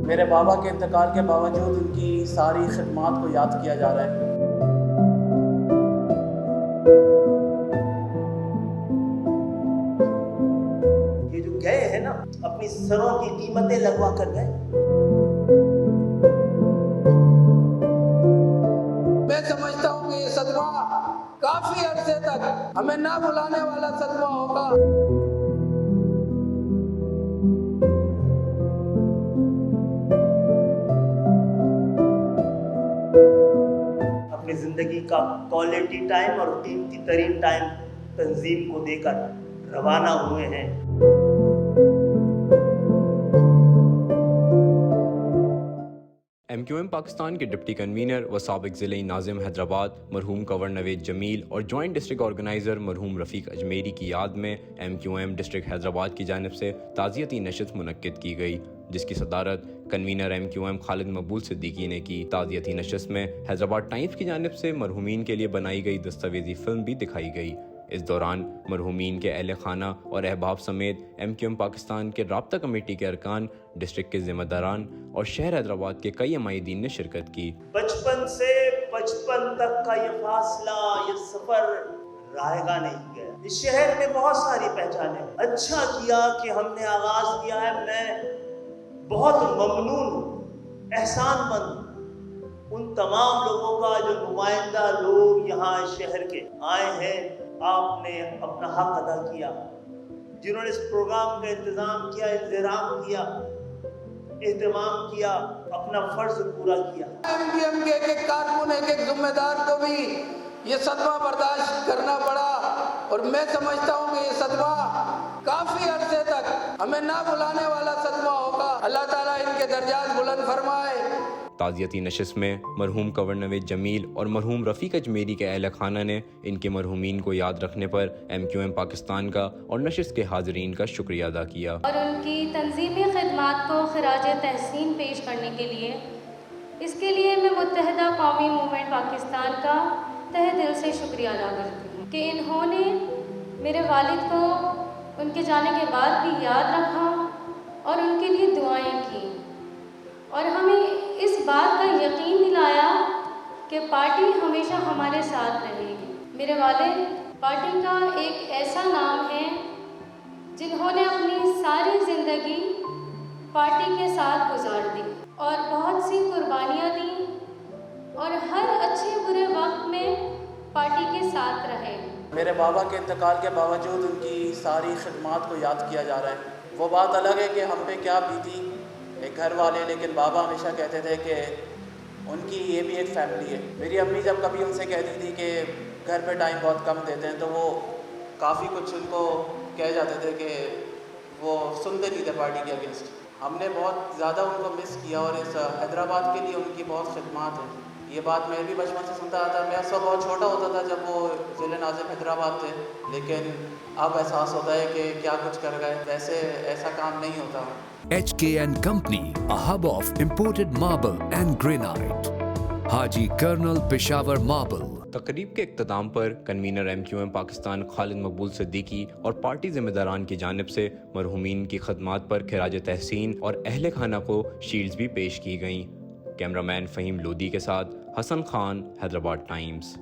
मेरे बाबा के इंतकाल के बावजूद उनकी सारी खिदमात को याद किया जा रहा है। ये जो गए हैं ना, अपनी सरों की कीमतें लगवा कर गए। मैं समझता हूँ कि ये सदमा काफी अरसे तक हमें ना भुलाने वाला सदमा होगा। अपनी जिंदगी का क्वालिटी टाइम और कीमती तरीन टाइम तंजीम को देकर रवाना हुए हैं। MQM पाकिस्तान के डिप्टी कन्वीनर व साबिक ज़िले नाज़िम हैदराबाद मरहूम कंवर नवेद जमील और जॉइंट डिस्ट्रिक्ट ऑर्गेनाइज़र मरहूम रफ़ीक अजमेरी की याद में MQM डिस्ट्रिक्ट हैदराबाद की जानिब से ताज़ियती नशस्त मुनक्किद की गई, जिसकी सदारत कन्वीनर MQM खालिद मकबूल सिद्दीकी ने की। ताज़ियती नशस्त में हैदराबाद टाइम्स की जानिब से मरहूमीन के लिए बनाई गई दस्तावेजी फिल्म भी दिखाई गई। इस दौरान मरहूमीन के अहले खाना और अहबाब समेत MQM पाकिस्तान के राब्ता कमेटी के अरकान, डिस्ट्रिक्ट के जिम्मेदारान और शहर हैदराबाद के कई अमायदीन ने शिरकत की। बचपन से 55 तक का ये फासला, ये सफर रायगा नहीं गया। इस शहर में बहुत सारी पहचाने। अच्छा किया कि हमने आगाज किया है। मैं बहुत ममनून हूँ, एहसानमंद उन तमाम लोगों का जो नुमाइंदा लोग यहाँ शहर के आए हैं। आपने अपना हक अदा किया, जिन्होंने इस प्रोग्राम का इंतजाम किया, इंतजाम किया, एहतमाम किया, अपना फर्ज पूरा किया। MQM के एक कारकुन, एक जिम्मेदार को भी ये सदमा बर्दाश्त करना पड़ा और मैं समझता हूँ कि ये सदमा काफी अरसे तक हमें ना भुलाने वाला सदमा होगा। अल्लाह ताला इनके दर्जात बुलंद फरमाए। ताज़ियती नशस्त में मरहूम कंवर नवेद जमील और मरहूम रफ़ीक अजमेरी के अहल खाना ने इनके मरहूमीन को याद रखने पर MQM पाकिस्तान का और नशस्त के हाज़रीन का शुक्रिया अदा किया और उनकी तंजीमी खिदमात को खराज तहसीन पेश करने के लिए इसके लिए मैं मुत्तहिदा कौमी मूवमेंट पाकिस्तान का तहे दिल से शुक्रिया अदा करती हूँ कि इन्होंने मेरे वालिद को उनके जाने के बाद भी याद रखा और उनके लिए दुआएं की और हमें इस बात का यकीन दिलाया कि पार्टी हमेशा हमारे साथ रहेगी। मेरे वालिद पार्टी का एक ऐसा नाम है जिन्होंने अपनी सारी ज़िंदगी पार्टी के साथ गुजार दी और बहुत सी कुर्बानियाँ दी और हर अच्छे बुरे वक्त में पार्टी के साथ रहे। मेरे बाबा के इंतकाल के बावजूद उनकी सारी खिदमात को याद किया जा रहा है। वो बात अलग है कि हम पे क्या बीती एक घर वाले, लेकिन बाबा हमेशा कहते थे कि उनकी ये भी एक फैमिली है। मेरी अम्मी जब कभी उनसे कहती थी कि घर पे टाइम बहुत कम देते हैं तो वो काफ़ी कुछ उनको कह जाते थे कि वो सुनते नहीं थे पार्टी के अगेंस्ट। हमने बहुत ज़्यादा उनको मिस किया और इस हैदराबाद के लिए उनकी बहुत खिदमात है। ये बात मैं भी बचपन से सुनता आता। मैं सब बहुत छोटा होता था जब वो ज़िले नाज़िम हैदराबाद थे, लेकिन अब एहसास होता है कि क्या कुछ कर गए। वैसे ऐसा काम नहीं होता। HKN Company, a hub of imported marble and granite. हाजी कर्नल पेशावर मार्बल। तकरीब के इख्तिताम पर कन्वीनर MQM पाकिस्तान खालिद मकबूल सिद्दीकी और पार्टी जिम्मेदारान की जानिब से मरहूमीन की खदमात पर खिराज तहसीन और अहले खाना को शील्ड्स भी पेश की गईं। कैमरामैन फ़हीम लोदी के साथ हसन खान, हैदराबाद टाइम्स।